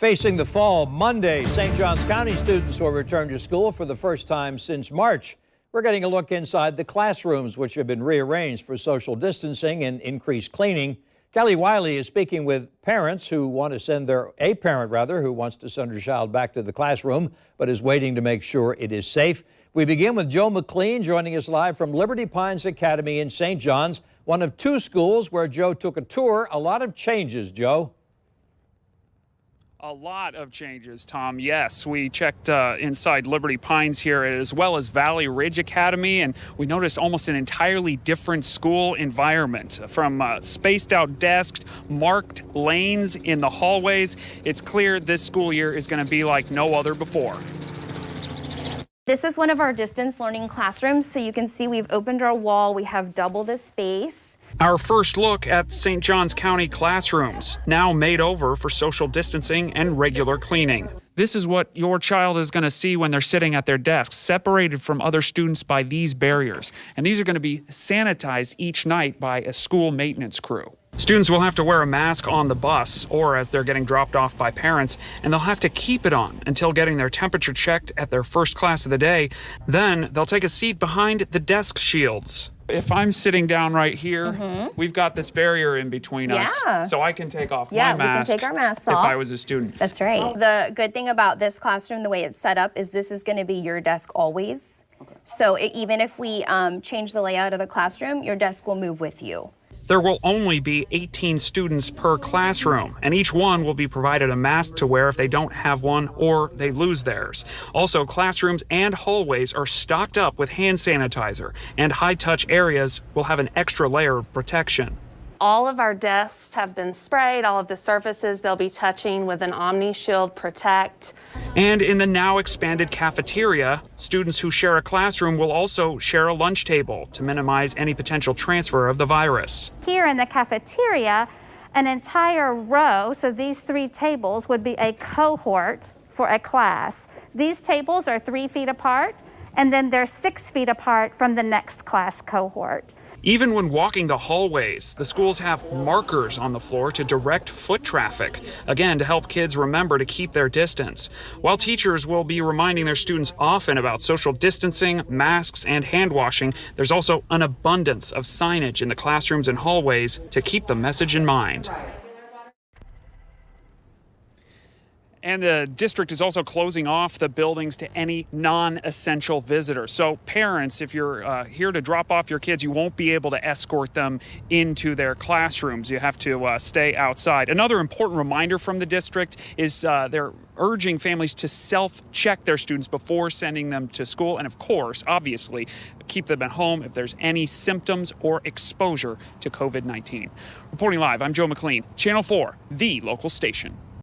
Facing the fall, Monday, St. Johns County students will return to school for the first time since March. We're getting a look inside the classrooms, which have been rearranged for social distancing and increased cleaning. Kelly Wiley is speaking with parents who want to send a parent who wants to send her child back to the classroom, but is waiting to make sure it is safe. We begin with Joe McLean joining us live from Liberty Pines Academy in St. Johns, one of two schools where Joe took a tour. A lot of changes, Joe. A lot of changes, Tom. Yes, we checked inside Liberty Pines here as well as Valley Ridge Academy, and we noticed almost an entirely different school environment. From spaced out desks, marked lanes in the hallways, it's clear this school year is going to be like no other before. This is one of our distance learning classrooms, so you can see we've opened our wall. We have double the space. Our first look at St. Johns County classrooms, now made over for social distancing and regular cleaning. This is what your child is going to see when they're sitting at their desks, separated from other students by these barriers. And these are going to be sanitized each night by a school maintenance crew. Students will have to wear a mask on the bus or as they're getting dropped off by parents, and they'll have to keep it on until getting their temperature checked at their first class of the day. Then they'll take a seat behind the desk shields. If I'm sitting down right here, we've got this barrier in between us, so I can take off my mask. We can take our masks off if I was a student. That's right. The good thing about this classroom, the way it's set up, is this is going to be your desk always. Okay. So even if we change the layout of the classroom, your desk will move with you. There will only be 18 students per classroom, and each one will be provided a mask to wear if they don't have one or they lose theirs. Also, classrooms and hallways are stocked up with hand sanitizer, and high-touch areas will have an extra layer of protection. All of our desks have been sprayed, all of the surfaces they'll be touching with an OmniShield Protect. And in the now expanded cafeteria, students who share a classroom will also share a lunch table to minimize any potential transfer of the virus. Here in the cafeteria, an entire row, so these 3 tables would be a cohort for a class. These tables are 3 feet apart, and then they're 6 feet apart from the next class cohort. Even when walking the hallways, the schools have markers on the floor to direct foot traffic, again, to help kids remember to keep their distance. While teachers will be reminding their students often about social distancing, masks, and hand washing, there's also an abundance of signage in the classrooms and hallways to keep the message in mind. And the district is also closing off the buildings to any non-essential visitors. So parents, if you're here to drop off your kids, you won't be able to escort them into their classrooms. You have to stay outside. Another important reminder from the district is they're urging families to self-check their students before sending them to school. And of course, obviously, keep them at home if there's any symptoms or exposure to COVID-19. Reporting live, I'm Joe McLean, Channel 4, the local station.